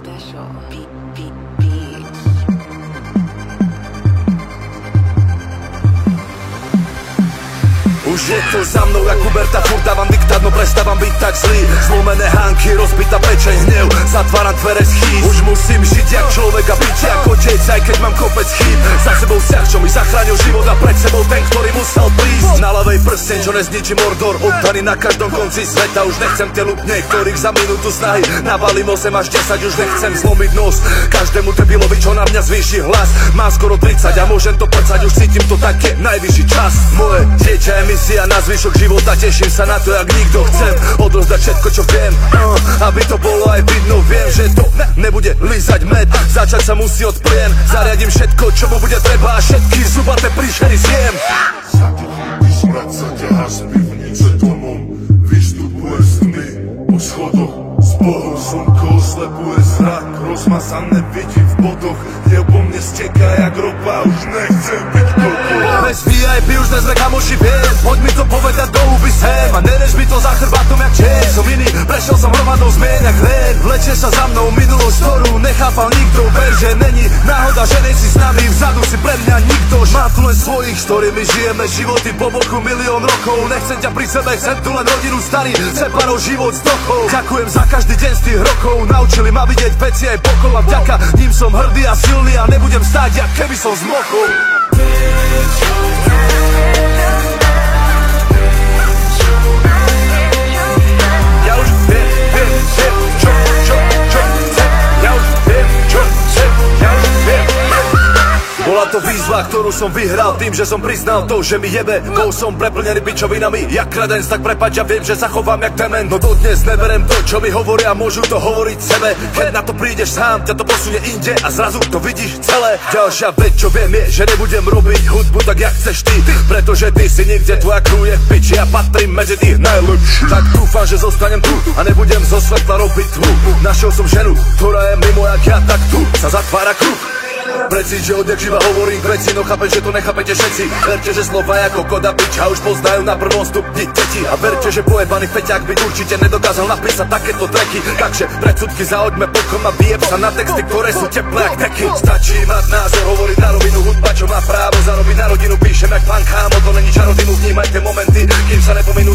special. Beat. Už je to za mnou, jak Huberta, furt dávam diktát, no prestávam byť tak zlý. Zlomené hánky, rozbitá pečeň, hnev, zatváram dvere schýz. Už musím žiť jak človek a byť jak otec, aj keď mám kopec chýb. Za sebou vzťah, čo mi zachránil život, a pred sebou ten, ktorý musel prísť. Na ľavej prsteň, čo nezničí Mordor, oddaný na každom konci sveta. Už nechcem tie lupne, ktorých za minútu snahy nabalím 8 až 10, už nechcem zlomiť nos každému debilovi, čo na mňa zvýši hlas. Mám skoro 30 a môžem to prcať, už cítim to tak, je najvyšší čas. Moje dieťa je misia na zvyšok života, teším sa na to, jak nikto. Chcem odrozdať všetko, čo viem, aby to bolo aj vidno. Viem, že to nebude lízať med, začať sa musí od plien. Zariadím všetko, čo mu bude treba, a všetky zubaté príšery zjem. Za chvíli smrad sa ťahá z pivnice domov, vystupuje z tmy po schodoch. S Bohom slnko oslepuje zrak, rozmazané vidím v bodoch. Hnev po mne steká jak ropa, už nechcem byť kokos. Bez VIP už dnes sme kamoši, viem, poď mi to povedať do huby sem. A nerež mi to za chrbátom jak čer. Som iný, prešiel som hromadou zmien jak hlen. Vlečie sa za mnou minulosť, ktorú nechápal nikto. Ver, že není náhoda, že nejsi s nami, vzadu si pre mňa nikto. Mám tu len svojich, s ktorými žijeme životy po boku milión rokov. Nechcem ťa pri sebe, chcem tu len rodinu starý, separov život s dochou. Ďakujem za každý deň z tých rokov, naučili ma vidieť veci aj pokol, a vďaka ním som hrdý a silný a nebudem stáť, jak keby som zmokol. Ja už viem, čo chcem. Ja už viem, čo chcem. Ja už viem. Bola to výzva, ktorú som vyhral tým, že som priznal to, že mi jebe. Bol som preplnený bičovinami, jak kredenc, tak prepáč, ja viem, že sa chovám jak dement. No dodnes neberem to, čo mi hovoria, môžu to hovoriť sebe. Keď na to prídeš sám, ťa to posunie inde a zrazu to vidíš celé. Ďalšia vec, čo viem, je, že nebudem robiť hudbu tak, jak chceš ty, pretože ty si niekde, tvoja crew je v piči, ja patrím medzi tých najlepších. Tak dúfam, že zostanem tu a nebudem zo svetla robiť tmu. Našiel som ženu, ktorá je mimo jak ja, tak tu sa zatvára kruh. Precíť, že odjak živa hovorím veci, no chápem, že to nechápete všetci. Verte, že slova ako koda piča už poznajú na prvom stupni deti. A verte, že pojebaný feťák by určite nedokázal napísať takéto tracky. Takže predsudky zahoďme bokom a vyjeb sa na texty, ktoré sú teplé jak teky. Stačí mať názor, hovoriť na rovinu, hudba, čo má právo zarobiť na rodinu. Píšem jak pán kámo, to není čarodinu, vnímajte momenty, kým sa nepominú